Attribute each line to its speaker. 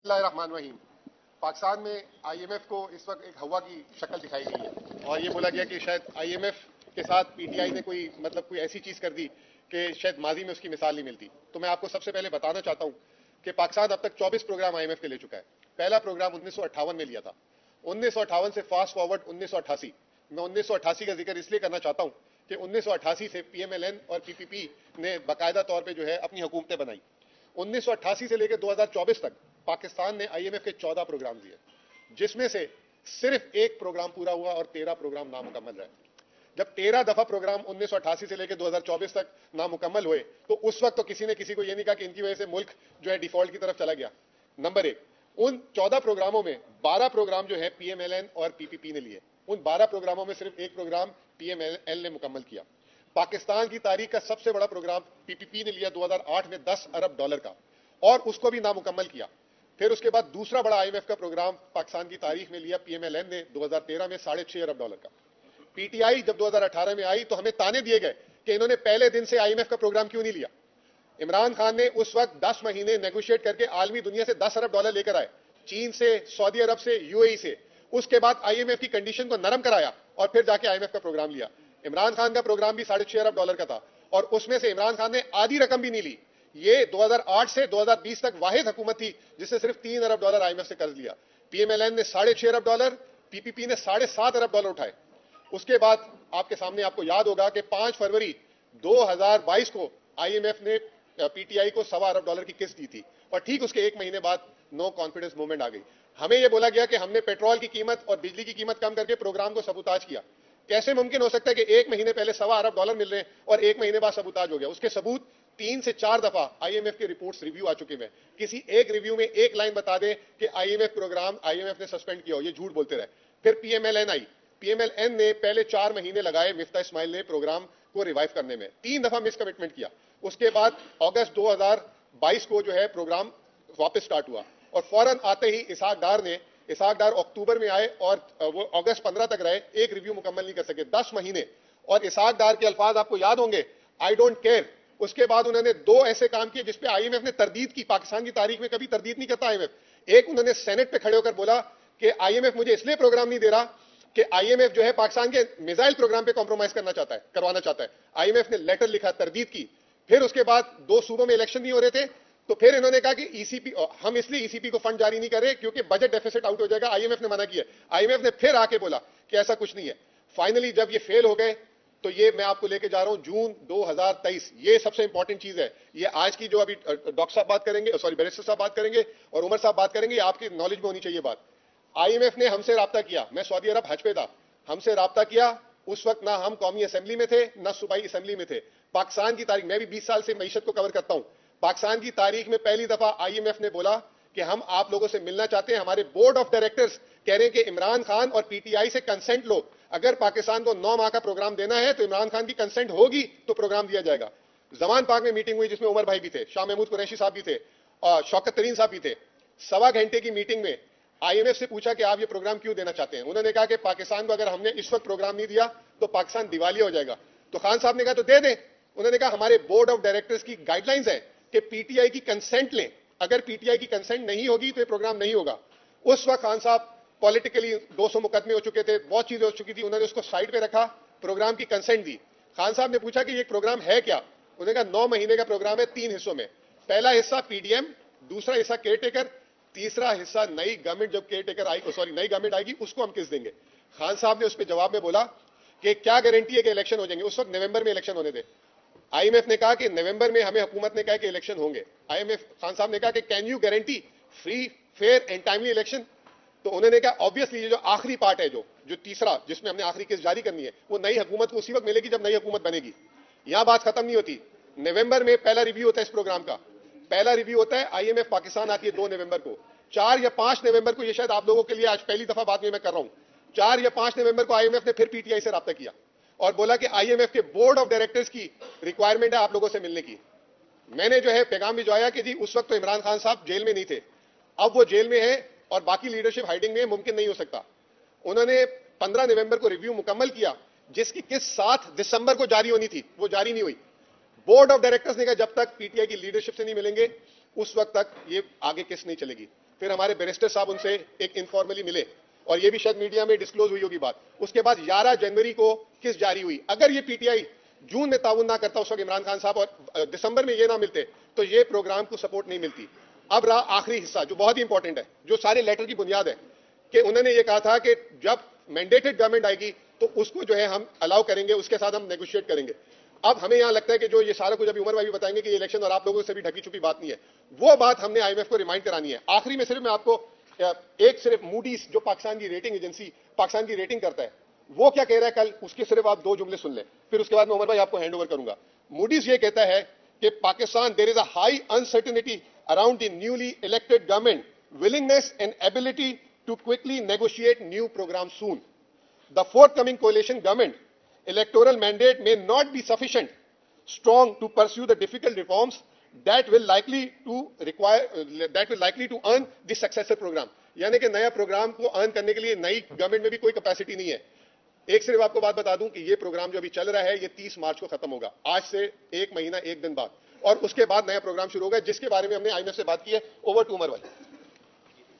Speaker 1: बिस्मिल्लाहिर्रहमानिर्रहीम। पाकिस्तान में आईएमएफ को इस वक्त एक हवा की शक्ल दिखाई गई है और ये बोला गया कि शायद आईएमएफ के साथ पीटीआई ने कोई ऐसी चीज कर दी कि शायद माजी में उसकी मिसाल नहीं मिलती। तो मैं आपको सबसे पहले बताना चाहता हूं कि पाकिस्तान अब तक 24 प्रोग्राम आईएमएफ के ले चुका है। पहला प्रोग्राम 1958 में लिया था। 1958 से फास्ट फॉरवर्ड 1988। मैं 1988 का जिक्र इसलिए करना चाहता हूं कि 1988 से पीएमएलएन और पीपीपी ने बाकायदा तौर पर जो है अपनी हुकूमतें बनाई। 1988 से लेकर 2024 तक पाकिस्तान ने आईएमएफ के 14 प्रोग्राम दिए, जिसमें से सिर्फ एक प्रोग्राम पूरा हुआ और 13 प्रोग्राम नामुकम्मल रहे। जब 13 दफा प्रोग्राम 1988 से लेकर 2024 तक नामुकम्मल हुए तो उस वक्त तो किसी ने किसी को यह नहीं कहा कि इनकी वजह से मुल्क जो है डिफॉल्ट की तरफ चला गया। नंबर एक, उन 14 प्रोग्रामों में 12 प्रोग्राम जो है पीएमएलएन और पीपीपी ने लिए। उन 12 प्रोग्रामों में सिर्फ एक प्रोग्राम पीएमएलएन ने मुकम्मल किया। पाकिस्तान की तारीख का सबसे बड़ा प्रोग्राम पीपीपी ने लिया 2008 में $10 अरब का, और उसको भी नामुकम्मल किया। फिर उसके बाद दूसरा बड़ा आईएमएफ का प्रोग्राम पाकिस्तान की तारीख में लिया पीएमएलएन ने 2013 में $6.5 अरब का। पीटीआई जब 2018 में आई तो हमें ताने दिए गए कि इन्होंने पहले दिन से आईएमएफ का प्रोग्राम क्यों नहीं लिया। इमरान खान ने उस वक्त 10 महीने नेगोशिएट करके आलमी दुनिया से $10 अरब लेकर आए, चीन से, सऊदी अरब से, यूएई से। उसके बाद आईएमएफ की कंडीशन को नरम कराया और फिर जाके आईएमएफ का प्रोग्राम लिया। इमरान खान का प्रोग्राम भी $6.5 अरब का था और उसमें से इमरान खान ने आधी रकम भी नहीं ली। ये 2008 से 2020 तक वाहिद हुकूमत थी जिसने सिर्फ $3 अरब आईएमएफ से कर्ज लिया। पीएमएलएन ने $6.5 अरब, पीपीपी ने $7.5 अरब उठाए। उसके बाद आपके सामने आपको याद होगा कि 5 फरवरी 2022 को आईएमएफ ने पीटीआई को $1.25 अरब की किस्त दी थी और ठीक उसके एक महीने बाद नो कॉन्फिडेंस मूवमेंट आ गई। हमें यह बोला गया कि हमने पेट्रोल की कीमत और बिजली की कीमत कम करके प्रोग्राम को सबूताज किया। कैसे मुमकिन हो सकता है कि एक महीने पहले $1.25 अरब मिल रहे हैं और एक महीने बाद सबूताज हो गया। उसके सबूत 3 से 4 दफा आईएमएफ के रिपोर्ट्स रिव्यू आ चुके हैं। किसी एक रिव्यू में एक लाइन बता दें कि आईएमएफ प्रोग्राम आईएमएफ ने सस्पेंड किया हो, ये झूठ बोलते रहे। फिर पीएमएलएन आई। पीएमएलएन ने पहले 4 महीने लगाए मिफ्ता इस्माइल ने प्रोग्राम को रिवाइव करने में, 3 दफा मिस कमिटमेंट किया। उसके बाद अगस्त 2022 को जो है प्रोग्राम वापस स्टार्ट हुआ और फौरन आते ही इसहाक डार अक्टूबर में आए और वो अगस्त 15 तक रहे, एक रिव्यू मुकम्मल नहीं कर सके, 10 महीने। और इसहाक डार के अल्फाज आपको याद होंगे, आई डोंट केयर। उसके बाद उन्होंने 2 ऐसे काम किए जिसपे आईएमएफ ने तरदीद की। पाकिस्तान की तारीख में कभी तरदीद नहीं करता आईएमएफ। एक, उन्होंने सेनेट पे खड़े होकर बोला कि आईएमएफ मुझे इसलिए प्रोग्राम नहीं दे रहा कि आईएमएफ जो है पाकिस्तान के मिसाइल प्रोग्राम पे कॉम्प्रोमाइज करवाना चाहता है। आईएमएफ ने लेटर लिखा, तरदीद की। फिर उसके बाद 2 सूबों में इलेक्शन नहीं हो रहे थे तो फिर इन्होंने कहा कि ईसीपी, हम इसलिए ईसीपी को फंड जारी नहीं कर रहे क्योंकि बजट डेफिसिट आउट हो जाएगा। आईएमएफ ने मना किया। आईएमएफ ने फिर आके बोला कि ऐसा कुछ नहीं है। फाइनली जब ये फेल हो गए तो ये मैं आपको लेके जा रहा हूं जून 2023। ये सबसे इंपॉर्टेंट चीज है। ये आज की जो अभी डॉक्टर साहब बात करेंगे, सॉरी बैरिस्टर साहब बात करेंगे और उमर साहब बात करेंगे, आपकी नॉलेज में होनी चाहिए बात। आईएमएफ ने हमसे राब्ता किया, मैं सऊदी अरब हज पे था, हमसे राब्ता किया। उस वक्त ना हम कौमी असेंबली में थे ना सूबाई असेंबली में थे। पाकिस्तान की तारीख, मैं भी 20 साल से मईशत को कवर करता हूं। पाकिस्तान की तारीख में पहली दफा आईएमएफ ने बोला कि हम आप लोगों से मिलना चाहते हैं। हमारे बोर्ड ऑफ डायरेक्टर्स कह रहे हैं कि इमरान खान और पीटीआई से कंसेंट लो। अगर पाकिस्तान को 9 माह का प्रोग्राम देना है तो इमरान खान की कंसेंट होगी तो प्रोग्राम दिया जाएगा। जमान पाक में मीटिंग हुई जिसमें उमर भाई भी थे, शाह महमूद कुरैशी साहब भी थे और शौकत तरीन साहब भी थे। 1.25 घंटे की मीटिंग में आईएमएफ से पूछा कि आप ये प्रोग्राम क्यों देना चाहते हैं। उन्होंने कहा कि पाकिस्तान को अगर हमने इस वक्त प्रोग्राम नहीं दिया तो पाकिस्तान दिवालिया हो जाएगा। तो खान साहब ने कहा तो दे दें। उन्होंने कहा हमारे बोर्ड ऑफ डायरेक्टर्स की गाइडलाइंस है कि पीटीआई की कंसेंट लें। अगर पीटीआई की कंसेंट नहीं होगी तो ये प्रोग्राम नहीं होगा। उस वक्त खान साहब पॉलिटिकली 200 मुकदमे हो चुके थे, बहुत चीजें हो चुकी थी। उन्होंने उसको साइड पे रखा, प्रोग्राम की कंसेंट दी। खान साहब ने पूछा कि ये प्रोग्राम है क्या। उन्होंने कहा 9 महीने का प्रोग्राम है, 3 हिस्सों में। पहला हिस्सा पीडीएम, दूसरा हिस्सा केयरटेकर, तीसरा हिस्सा नई गवर्नमेंट जब केयरटेकर आई, सॉरी नई गवर्नमेंट आएगी उसको हम किस देंगे। खान साहब ने उस पर जवाब में बोला कि क्या गारंटी है कि इलेक्शन हो जाएंगे। उस वक्त नवंबर में इलेक्शन होने थे। आईएमएफ ने कहा कि नवंबर में हमें हुकूमत ने कहा कि इलेक्शन होंगे। आईएमएफ खान साहब ने कहा कि can you guarantee free, fair and timely election. तो उन्होंने कहा ऑब्वियसली ये जो आखिरी पार्ट है, जो तीसरा जिसमें हमने आखिरी किस्त जारी करनी है, वो नई हुकूमत को उसी वक्त मिलेगी जब नई हुकूमत बनेगी। यहां बात खत्म नहीं होती। नवंबर में पहला रिव्यू होता है इस प्रोग्राम का। पहला रिव्यू होता है, आईएमएफ पाकिस्तान आती है 2 नवंबर को। 4 या 5 नवंबर को, ये शायद आप लोगों के लिए आज पहली दफा बात मैं कर रहा हूं, 4 या 5 नवंबर को आईएमएफ ने फिर पीटीआई से राब्ता किया और बोला कि आईएमएफ के बोर्ड ऑफ डायरेक्टर्स की रिक्वायरमेंट है आप लोगों से मिलने की। मैंने जो है पैगाम भिजवाया कि जी उस वक्त तो इमरान खान साहब जेल में नहीं थे, अब वो जेल में है और बाकी लीडरशिप हाइडिंग में, मुमकिन नहीं हो सकता। उन्होंने 15 नवंबर को रिव्यू मुकम्मल किया जिसकी किस्त 7 दिसंबर को जारी होनी थी, वो जारी नहीं हुई। बोर्ड ऑफ डायरेक्टर्स ने कहा जब तक पीटीआई की लीडरशिप से नहीं मिलेंगे उस वक्त तक ये आगे किस्त नहीं चलेगी। फिर हमारे बैरिस्टर साहब उनसे एक इनफॉर्मली मिले और ये भी शायद मीडिया में डिस्क्लोज हुई होगी बात। उसके बाद 11 जनवरी को किस्त जारी हुई। अगर ये पीटीआई जून में ताउन ना करता उस वक्त इमरान खान साहब और दिसंबर में ये ना मिलते तो ये प्रोग्राम को सपोर्ट नहीं मिलती। अब रहा आखिरी हिस्सा जो बहुत ही इंपॉर्टेंट है, जो सारे लेटर की बुनियाद है, कि उन्होंने ये कहा था कि जब मैंडेटेड गवर्नमेंट आएगी तो उसको जो है हम अलाउ करेंगे, उसके साथ हम नेगोशिएट करेंगे। अब हमें यहां लगता है कि जो ये सारा कुछ अभी उमर भाई भी बताएंगे कि ये इलेक्शन और आप लोगों से भी ढकी छुपी बात नहीं है, वो बात हमने आईएमएफ को रिमाइंड करानी है। आखिरी में सिर्फ मैं आपको एक सिर्फ मूडीज जो पाकिस्तान की रेटिंग एजेंसी पाकिस्तान की रेटिंग करता है, वो क्या कह रहा है कल, उसके सिर्फ आप 2 जुमले सुन लें, फिर उसके बाद मैं उमर भाई आपको हैंड ओवर करूंगा। मूडीज ये कहता है कि Pakistan there is a high uncertainty around the newly elected government willingness and ability to quickly negotiate new programme soon. The forthcoming coalition government electoral mandate may not be sufficient strong to pursue the difficult reforms that will likely to earn the successor program। यानी कि नया programme को earn करने के लिए नई government में भी कोई कैपेसिटी नहीं है। एक सिर्फ आपको बात बता दूं कि ये प्रोग्राम जो अभी चल रहा है ये 30 मार्च को खत्म होगा, आज से 1 महीना 1 दिन बाद, और उसके बाद नया प्रोग्राम शुरू होगा जिसके बारे में हमने आईएमएफ से बात की है। ओवर टू उमर भाई।